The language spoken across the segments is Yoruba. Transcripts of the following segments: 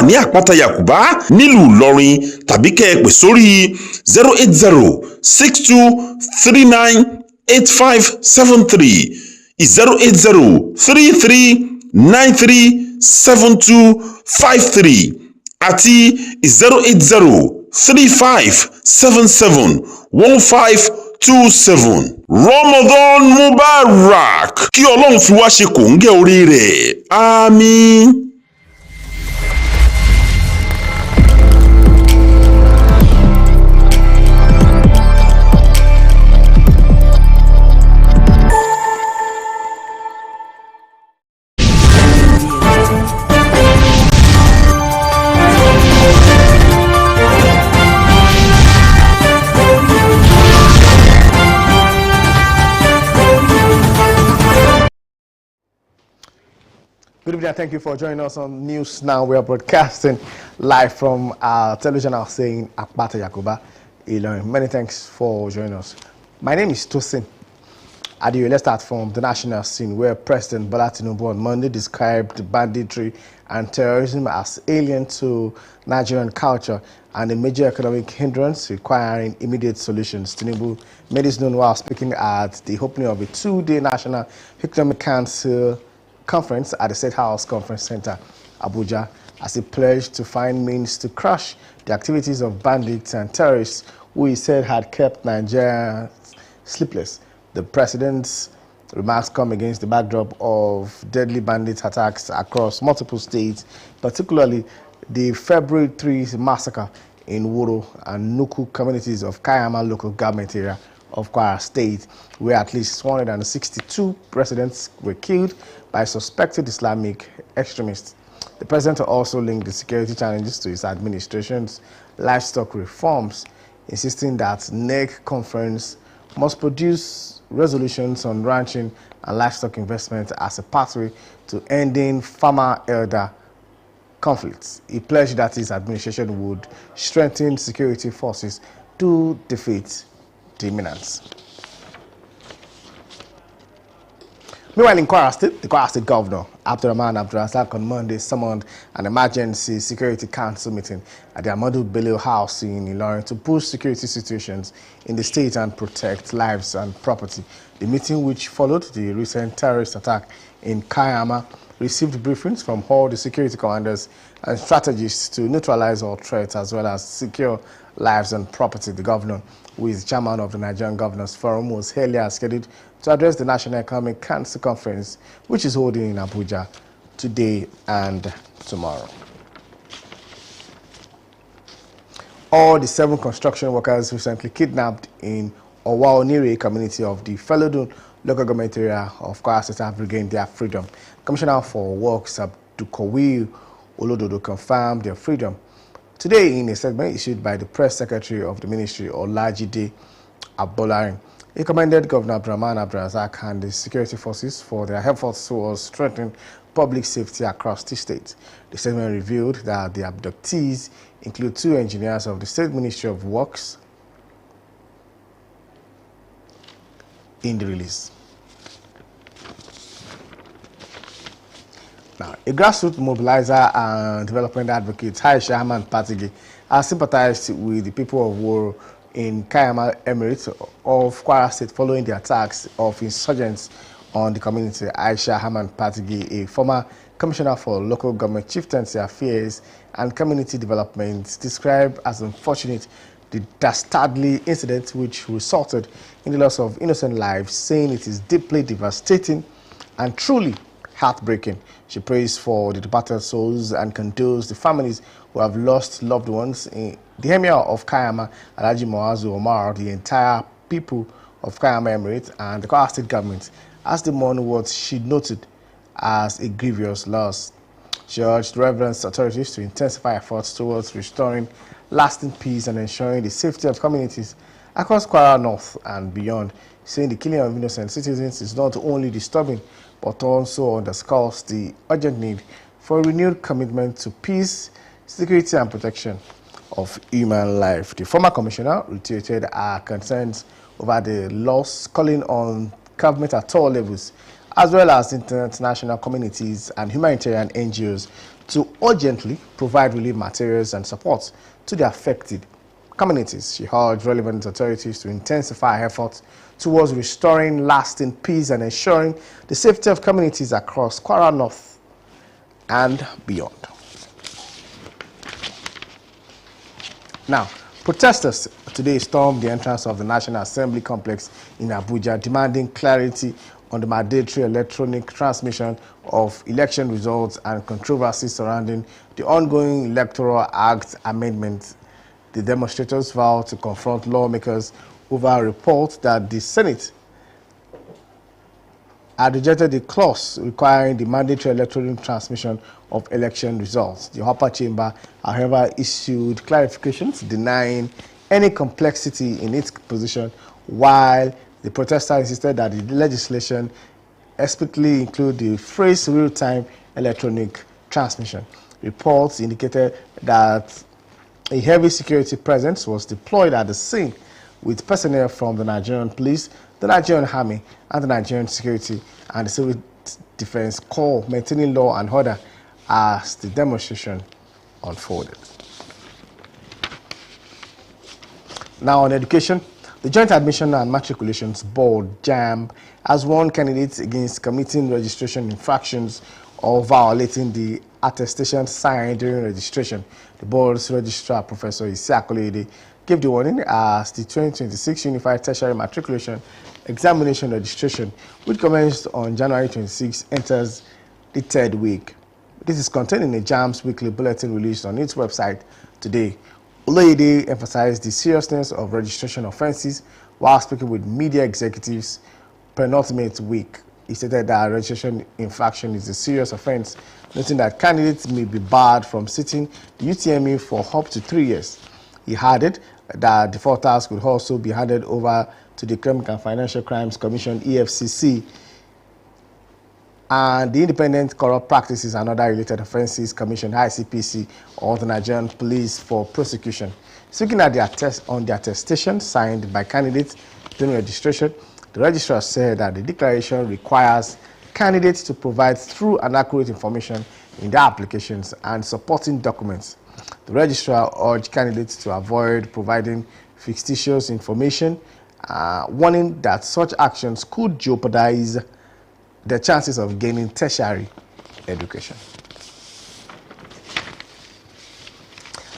ní àpáta Yakuba nílùú Ìlọrin tàbí kẹ́ ẹ pè sórí 08062398573 08033937253 àti 08035771527. Ramadan Mubarak, kí Ọlọ́run fi wá ṣe kòńgẹ́ orí rẹ̀. Àmín. Good evening, thank you for joining us on News Now. We are broadcasting live from our television house saying Apata Yakuba, Ilorin. Many thanks for joining us. My name is Tosin Adiyo. Let's start from the national scene, where President Bola Tinubu on Monday described banditry and terrorism as alien to Nigerian culture and a major economic hindrance requiring immediate solutions. Tinubu made this known while speaking at the opening of a two-day National Economic Council conference at the State House Conference Center, Abuja, as he pledged to find means to crush the activities of bandits and terrorists who he said had kept Nigeria sleepless. The president's remarks come against the backdrop of deadly bandit attacks across multiple states, particularly the February 3 massacre in Wuro and Nuku communities of Kayama local government area of Kwara State, where at least 162 residents were killed by suspected Islamic extremists. The president also linked the security challenges to his administration's livestock reforms, insisting that NEC conference must produce resolutions on ranching and livestock investment as a pathway to ending farmer-elder conflicts. He pledged that his administration would strengthen security forces to defeat deminants. Meanwhile, in Kwara State, the Kwara State Governor, Abdurrahman Abdulrazak, on Monday summoned an emergency security council meeting at the Ahmadu Bello House in Ilorin to push security situations in the state and protect lives and property. The meeting, which followed the recent terrorist attack in Kayama, received briefings from all the security commanders and strategists to neutralize all threats as well as secure lives and property. The governor, who is chairman of the Nigerian Governors Forum, was earlier scheduled to address the National Economic Council Conference, which is holding in Abuja today and tomorrow. All the 7 construction workers recently kidnapped in Owaonire community of the Felodun local government area of Kwara State have regained their freedom. Commissioner for Works Abdukowi Olododo confirmed their freedom today in a statement issued by the press secretary of the ministry, Olajide Abolarin. He commended Governor Abdurrahman Abdulrazak and the security forces for their efforts towards strengthening public safety across the state. The statement revealed that the abductees include 2 engineers of the State Ministry of Works in the release. Now, a grassroots mobilizer and development advocate, Aisha Haman Patigi, has sympathized with the people of Wuro in Kayama Emirate of Kwara State following the attacks of insurgents on the community. Aisha Haman Patigi, a former commissioner for local government chieftaincy affairs and community development, described as unfortunate the dastardly incident which resulted in the loss of innocent lives, saying it is deeply devastating and truly heartbreaking. She prays for the departed souls and condoles the families who have lost loved ones. In the Emir of Kayama, Alhaji Muazu Omar, the entire people of Kayama Emirate and the Kwara State government as the mourn what she noted as a grievous loss. She urged relevant authorities to intensify efforts towards restoring lasting peace and ensuring the safety of communities across Kwara North and beyond, saying the killing of innocent citizens is not only disturbing but also underscores the urgent need for a renewed commitment to peace, security and protection of human life. The former commissioner reiterated her concerns over the loss, calling on government at all levels, as well as international communities and humanitarian NGOs to urgently provide relief materials and support to the affected communities. She urged relevant authorities to intensify efforts towards restoring lasting peace and ensuring the safety of communities across Kwara North and beyond. Now, protesters today stormed the entrance of the National Assembly complex in Abuja, demanding clarity on the mandatory electronic transmission of election results and controversy surrounding the ongoing Electoral Act amendment. The demonstrators vowed to confront lawmakers over a report that the Senate had rejected the clause requiring the mandatory electronic transmission of election results. The upper chamber, however, issued clarifications denying any complexity in its position, while the protesters insisted that the legislation explicitly include the phrase real-time electronic transmission. Reports indicated that a heavy security presence was deployed at the scene with personnel from the Nigerian police, the Nigerian army, and the Nigerian security and the civil defense corps maintaining law and order as the demonstration unfolded. Now on education, the Joint Admission and Matriculations Board, JAMB, has warned candidates against committing registration infractions or violating the attestation signed during registration. The board's registrar, Professor Isiakolede, gave the warning as the 2026 Unified Tertiary Matriculation Examination registration, which commenced on January 26, enters the third week. This is contained in a JAMB's weekly bulletin released on its website today. Olóyèdè emphasized the seriousness of registration offences while speaking with media executives penultimate week. He stated that registration infraction is a serious offence, noting that candidates may be barred from sitting the UTME for up to 3 years. He added that defaulters could also be handed over to the Economic and Financial Crimes Commission (EFCC) and the Independent Corrupt Practices and Other Related Offences Commission (ICPC) or the Nigerian Police for prosecution. Speaking at on the attestation signed by candidates during registration, the registrar said that the declaration requires candidates to provide true and accurate information in their applications and supporting documents. The registrar urged candidates to avoid providing fictitious information, warning that such actions could jeopardize the chances of gaining tertiary education.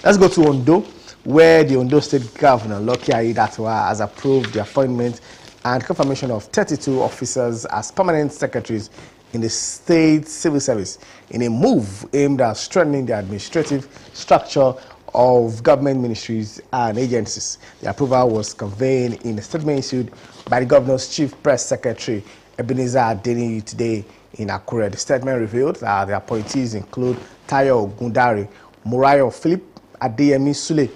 Let's go to Ondo, where the Ondo State Governor, Lucky Aiyedatiwa, has approved the appointment and confirmation of 32 officers as permanent secretaries in the state civil service in a move aimed at strengthening the administrative structure of government ministries and agencies. The approval was conveyed in a statement issued by the governor's chief press secretary, Ebenezer Adeniyi, today in Akure. The statement revealed that the appointees include Tayo Ogundare, Murayo Philip, Adeyemi Sule,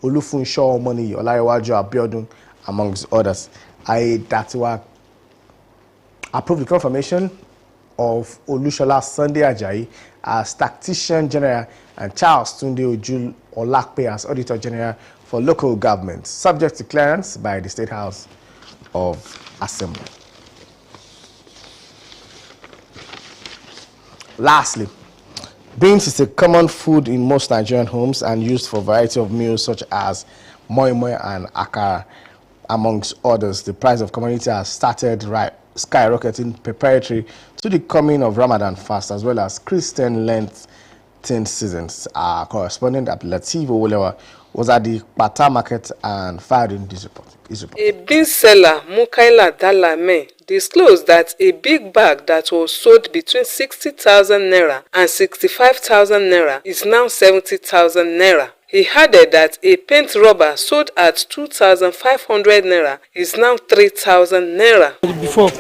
Olufunsho Omoni, Olayewaju Abiodun, amongst others. Aiyedatiwa approved the confirmation of Olushola Sunday Ajayi as Tactician General and Charles Tunde Ojul Olakpe as Auditor General for local government, subject to clearance by the State House of Assembly. Lastly, beans is a common food in most Nigerian homes and used for a variety of meals such as moi moi and akara, amongst others. The price of commodity has started skyrocketing preparatory to the coming of Ramadan fast as well as Christian Lenten seasons. Our correspondent Latif Owolawa was at the Pata market and fired in this report. A beans seller, Mukaila Dalame, disclosed that a big bag that was sold between 60,000 naira and 65,000 naira is now 70,000 naira. He added that a paint rubber sold at 2,500 naira is now 3,000 naira. Before,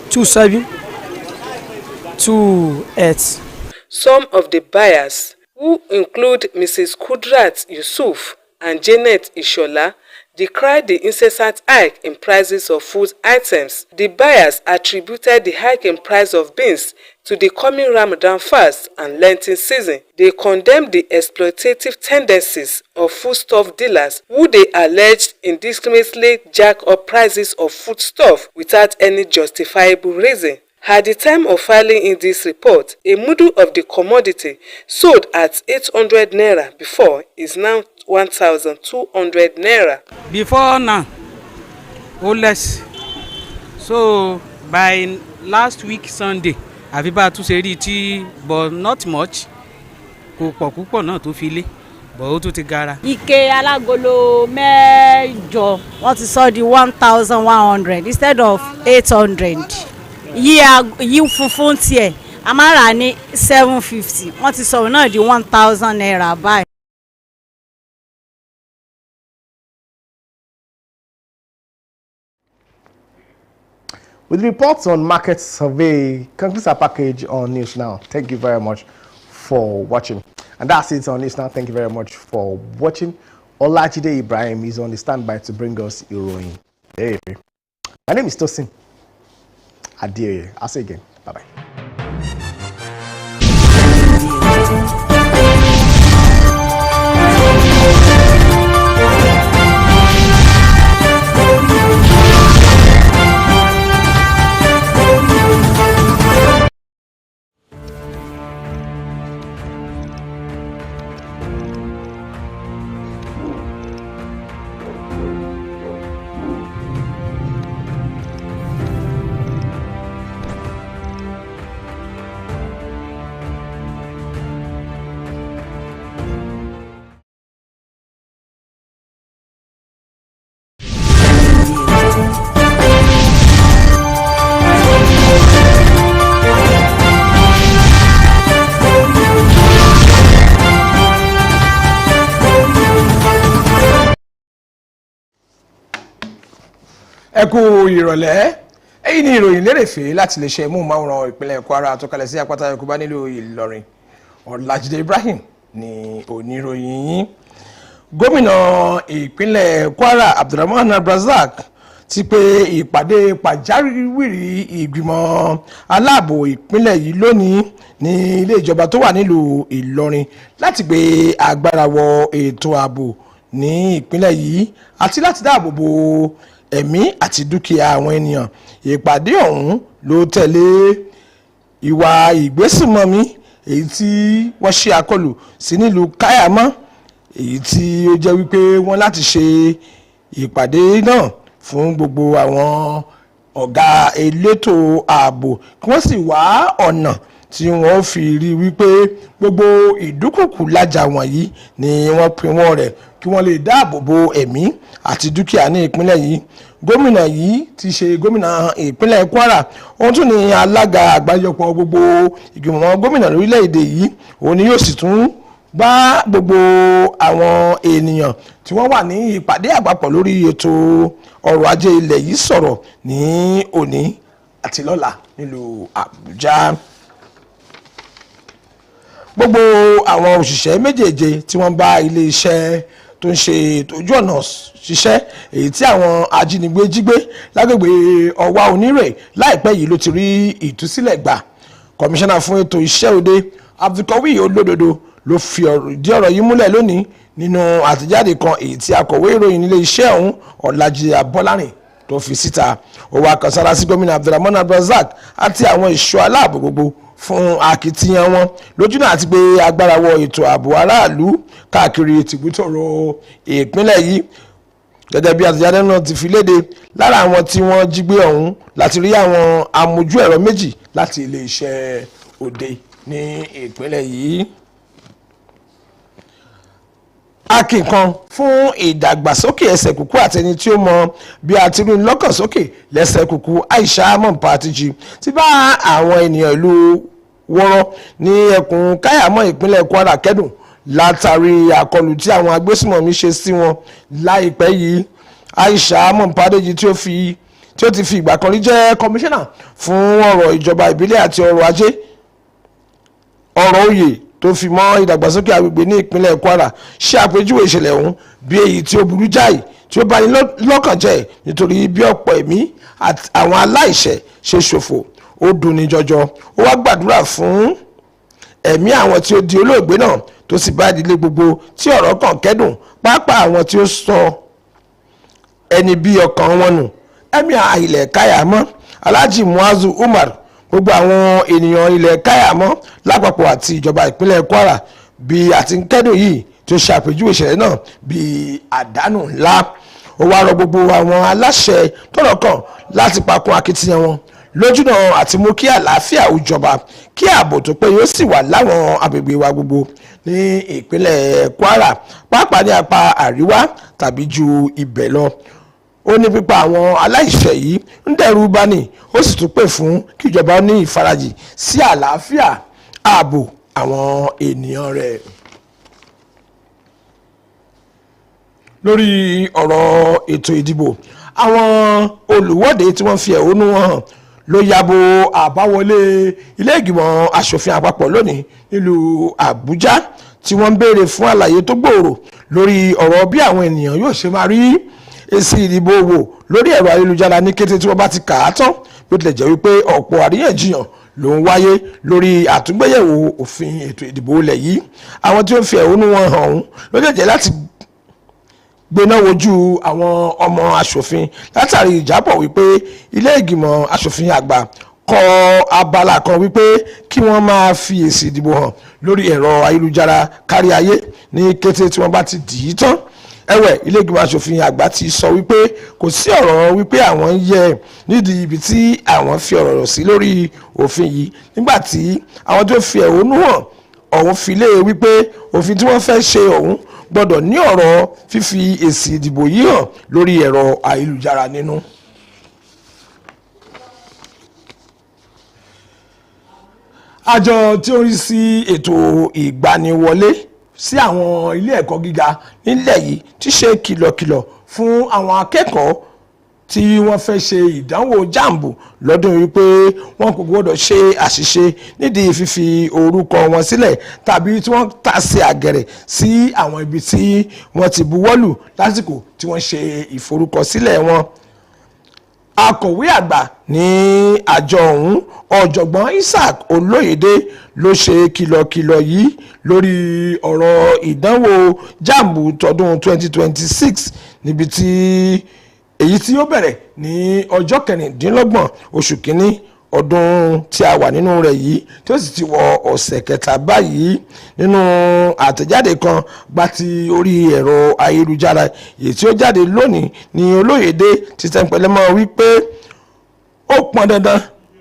2 2 8. Some of the buyers, who include Mrs. Kudrat Yusuf and Janet Ishola, decried the incessant hike in prices of food items. The buyers attributed the hike in price of beans to the coming Ramadan fast and Lenten season. They condemned the exploitative tendencies of foodstuff dealers who they alleged indiscriminately jack up prices of foodstuff without any justifiable reason. At the time of filing in this report, a mudu of the commodity sold at 800 naira before is now 1,200 naira. Before now, or less. So by last week Sunday, àfi bá tún ṣe rí tí but not much. Kò pọ̀ púpọ̀ náà tó fi lé. But ó tún ti gara. Ike alágolo mẹ́jọ wọ́n ti sọ di 1,100 instead of 800. Yí funfun tiẹ̀ a máa rà ní 750 wọ́n ti sọ̀rọ̀ náà di 1,000 naira báyìí. With reports on market survey, concludes our package on News Now. Thank you very much for watching. And that's it on News Now. Thank you very much for watching. Olajide Ibrahim is on the standby to bring us Iroyin. My name is Tosin. Adieu. I'll see you again. Bye-bye. Ẹ kú ìrọ̀lẹ́ èyí ni ìròyìn lérèfé láti lè ṣe móhùnmáwòrán ìpínlẹ̀ Kwara tó kalẹ̀ sí àpáta Yakuba nílùú Ìlọrin. Ọlájídé Ibrahim ni oníròyìn yín. Gómìnà ìpínlẹ̀ Kwara Abdulrahman Abdulrazak ti pè ìpàdé pàjáwìrì ìgbìmọ̀ aláàbò ìpínlẹ̀ yìí lónìí ní ilé ìjọba tó wà nílùú Ìlọrin láti gbé agbára wọ ètò ààbò ní ìpínlẹ̀ yìí àti láti dáàbò bo ẹ̀mí àti dúkìá àwọn ènìyàn. Ìpàdé ọ̀hún ló tẹ̀lé ìwà ìgbésùnmọ̀mí èyí tí wọ́n ṣe àkọlù sí nílùú Kayama, èyí tí ó jẹ́ wípé wọ́n láti ṣe ìpàdé náà fún gbogbo àwọn ọ̀gá elétò ààbò kí wọ́n sì wá ọ̀nà tí wọ́n fi rí wípé gbogbo ìdúkùkù lájà wọ̀nyí ni wọ́n pinwọ́n rẹ̀ kí wọ́n lè dáàbò bo ẹ̀mí àti dúkìá ní ìpínlẹ̀ yìí. Gómìnà yìí ti ṣe gómìnà ìpínlẹ̀ Kwara, òun tún ní alága àgbájọpọ̀ gbogbo ìgbìmọ̀ gómìnà lórílẹ̀‐èdè yìí. Òun ni yóò sì tún bá gbogbo àwọn ènìyàn tí wọ́n wà ní ìpàdé àpapọ̀ lórí ètò ọrọ̀ ajé ilẹ̀ yìí sọ̀rọ̀ ní òní àti lọ́la nílùú Àbújá. Gbogbo àwọn òṣìṣẹ́ méjèèje tí wọ́n bá ilé iṣẹ́ tó ń ṣe ìtọ́jú ọ̀nà ṣiṣẹ́ èyí tí àwọn ajínigbé jí gbé lágbègbè ọwá onírè láìpẹ́ yìí ló ti rí ìtúsílẹ̀ gbà. Kọmíṣánná fún ètò iṣẹ́ òde Abdulkawi Olódodo ló fi ìdí ọ̀rọ̀ yìí múlẹ̀ lónìí nínú àtẹ̀jáde kan èyí tí akọ̀wé ìròyìn ilé iṣẹ́ ọ̀hún Ọlájídé Abọ́lárìn tó fi síta. Ó wá kan sára sí gómìnà Abdulrahman Abdulrazak àti àwọn ìṣọ́ aláàbò gbogbo fún akitiyan wọn lójúnà àti gbé agbára wọ ètò ààbò aráàlú káàkiri tìbútòrò ìpínlẹ̀ yìí. Gẹ́gẹ́ bí àtẹ̀jáde náà ti fi léde, lára àwọn tí wọ́n jí gbé ọ̀hún láti rí àwọn amójú ẹ̀rọ méjì láti ilé iṣẹ́ òde ní ìpínlẹ̀ yìí. Akínkan fún ìdàgbàsókè ẹsẹ̀ kùkú àtẹni tí ó mọ bí a ti rí lọ́kàn sókè lẹ́sẹ̀ kùkú Aisha Mọ̀npátìjì ti bá àwọn ènìyàn ìlú Wọ́rọ́ ní ẹkùn Káyàmọ́ ìpínlẹ̀ Kwara kẹ́dùn látàrí àkọlù tí àwọn agbésùmọ̀mí ṣe sí wọn láìpẹ́ yìí. Aisha Mọ̀npátìjì tí ó ti fi ìgbà kan rí jẹ́ kọmíṣánná fún ọ̀rọ̀ ìjọba ìbílẹ̀ àti ọrọ̀ ajé ọ̀rọ̀ oyè tó fi mọ́ ìdàgbàsókè agbègbè ní ìpínlẹ̀ Kwara ṣe àpèjúwe ìṣẹ̀lẹ̀ ọ̀hún bí èyí tí ó burú jáì tí ó bá ní lọ́kàn jẹ́ nítorí bí ọ̀pọ̀ ẹ̀mí àti àwọn aláìṣẹ̀ ṣe ṣòfò. Ó dùnní jọjọ. Ó wá gbàdúrà fún ẹ̀mí àwọn tí ó di olóògbé náà tó sì bá ìdílé gbogbo tí ọ̀rọ̀ kàn kẹ́dùn, pàápàá àwọn tí ó sọ ẹni bí ọkàn wọn nù. Ẹ̀mí ilẹ̀ Káyàmọ́ Alhaji Muazu Umar gbogbo àwọn ènìyàn ilẹ̀ káyàmọ́ lápapọ̀ àti ìjọba ìpínlẹ̀ Kwara bí a ti ń kẹ́dùn yìí tó ṣàpèjúwe ìṣẹ̀lẹ̀ náà bí àdánù ńlá. Ó wá rọ gbogbo àwọn aláṣẹ tọ́rọ̀ kàn láti pakun akitiyan wọn lójúnà àti mú kí àlàáfíà ó jọba kí ààbò tó péye ó sì wà láwọn agbègbè wa gbogbo ní ìpínlẹ̀ Kwara pàápàá ní apá àríwá tàbí ju ibẹ̀ lọ. Ó ní pípa àwọn aláìṣẹ̀ yìí ń dẹ́rù bani ó sì tún pè fún kíjọba ní ìfarajì sí àlàáfíà ààbò àwọn ènìyàn rẹ̀. Lórí ọ̀rọ̀ ètò ìdìbò àwọn olùwọ́de tí wọ́n fi ẹ̀hónú wọn hàn ló yabo àbáwọlé ilé ìgbìmọ̀ asòfin àpapọ̀ lónìí nílùú Àbújá tí wọ́n ń béèrè fún àlàyé tó gbòòrò lórí ọ̀rọ̀ bí àwọn ènìyàn yóò ṣe máa rí èsì ìdìbò wò lórí ẹ̀rọ ayélujára ní kété tí wọ́n bá ti kà á tán bí ó tilẹ̀ jẹ́ wípé ọ̀pọ̀ àríyànjiyàn ló ń wáyé lórí àtúngbéyẹ̀wò òfin ètò ìdìbò ilẹ̀ yìí. Àwọn tí ó ń fi ẹ̀hónú wọn hàn ọ̀hún ló jẹ́jẹ́ láti gbéná wojú àwọn ọmọ asòfin látàrí ìjábọ̀ wípé ilé ìgbìmọ̀ asòfin àgbà kọ abala kan wípé kí wọ́n máa fi èsì ìdìbò hàn lórí ẹ̀rọ ayélujára kárí ayé ní kété tí wọ́n bá ti dì í tán. Ẹ̀wẹ̀ ilé ìgbìmọ̀ asòfin àgbà ti sọ wípé kò sí ọ̀rọ̀ wípé àwọn ń yẹ nídìí ibi tí àwọn fi ọ̀rọ̀ sí lórí òfin yìí nígbà tí àwọn tó fi ẹ̀hónú hàn ọ̀hún fi lé wípé òfin tí wọ́n fẹ́ ṣe ọ̀hún gbọ́dọ̀ ní ọ̀rọ̀ fífi èsì ìdìbò yìí hàn lórí ẹ̀rọ ayélujára nínú. Àjọ tí ó ń rí sí ètò ìgbaniwọlé sí àwọn ilé ẹ̀kọ́ gíga nílẹ̀ yìí ti ṣe kìlọ̀kìlọ̀ fún àwọn akẹ́kọ̀ọ́ tí wọ́n fẹ́ ṣe ìdánwò jambu lọ́dún yìí pé wọ́n kò gbọ́dọ̀ ṣe àṣìṣe nídìí fífi orúkọ wọn sílẹ̀ tàbí tí wọ́n tà sí àgẹ̀rẹ̀ sí àwọn ibi tí wọ́n ti buwọ́lù lásìkò tí wọ́n ṣe ìforúkọsílẹ̀ wọn. Akọ̀wé àgbà ní àjọ ọ̀hún ọ̀jọ̀gbọ́n Isaac Olóyèdé ló ṣe kìlọ̀kìlọ̀ yìí lórí ọ̀rọ̀ ìdánwò jambu tọdún 2026 níbi tí èyí tí ó bẹ̀rẹ̀ ní ọjọ́ 26 oṣù kínní ọdún tí a wà nínú rẹ̀ yìí tí ó sì ti wọ ọ̀sẹ̀ kẹta báyìí. Nínú àtẹ̀jáde kan gba ti orí ẹ̀rọ ayélujára èyí tí ó jáde lónìí ní Olóyèdé ti tẹnpẹlẹ mọ́ wípé ó pọn dandan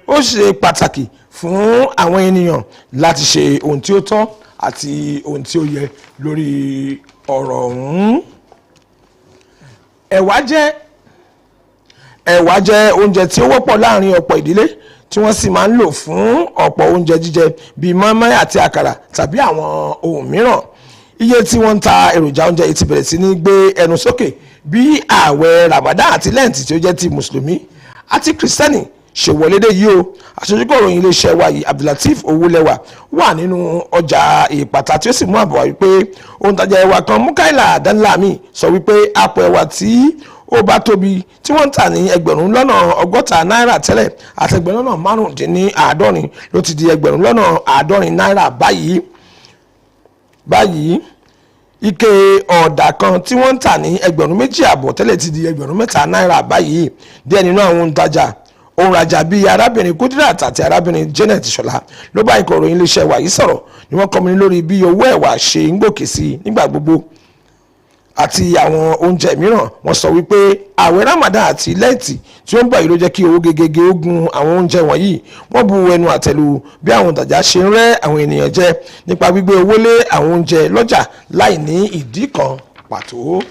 ó ṣe pàtàkì fún àwọn ènìyàn láti ṣe ohun tí ó tọ́ àti ohun tí ó yẹ lórí ọ̀rọ̀ ọ̀hún. Ẹ̀wà jẹ́ oúnjẹ tí ó wọ́pọ̀ láàrin ọ̀pọ̀ ìdílé tí wọ́n sì máa ń lò fún ọ̀pọ̀ oúnjẹ jíjẹ bíi mọ́ínmọ́ín àti àkàrà tàbí àwọn ohun mìíràn. Iye tí wọ́n ń ta èròjà oúnjẹ yìí ti bẹ̀rẹ̀ sí ní gbé ẹnu sókè bí ààwẹ̀ Ramadan àti lẹ́ǹtì tí ó jẹ́ ti mùsùlùmí àti kìrìsìtẹ́nì ṣe wọlé dé yìí o. Aṣojúkọ̀ ìròyìn iléeṣẹ́ wa yìí Abdulateef Owólẹ́wà wà nínú ọjà ìpàtà tí ó sì mú àbọ̀ wá wípé òǹtajà ẹ̀wà kan Mukaila Danlami sọ wípé àpò ẹ̀wà tí ó bá tóbi tí wọ́n ń tà ní ẹgbẹ̀rún lọ́nà 60 náírà tẹ́lẹ̀ àti ẹgbẹ̀rún lọ́nà 95 ló ti di ẹgbẹ̀rún lọ́nà 50 náírà báyìí. Ike ọ̀dà kan tí wọ́n ń tà ní ẹgbẹ̀rún 2.5 tẹ́lẹ̀ ti di ẹgbẹ̀rún 3 náírà báyìí. Díẹ̀ nínú àwọn òǹrajà bíi arábìnrin Kudirat àti arábìnrin Janet Ṣọlá ló bá ikọ̀ ìròyìn iléeṣẹ́ wa yìí sọ̀rọ̀ ni wọ́n kọ́ni lórí bí owó ẹ̀wà ṣe ń gòkè sí nígbà gbogbo àti àwọn oúnjẹ mìíràn. Wọ́n sọ wípé ààwẹ̀ Ramadan àti lẹ́ǹtì tí ó ń bọ̀ yìí ló jẹ́ kí owó gegege ó gun àwọn oúnjẹ wọ̀nyí. Wọ́n bu ẹnu àtẹ́lù bí àwọn òǹtajà ṣe ń rẹ́ àwọn ènìyàn jẹ nípa gbígbé owó lé àwọn oúnjẹ lọ́jà láì ní ìdí kan pàtó.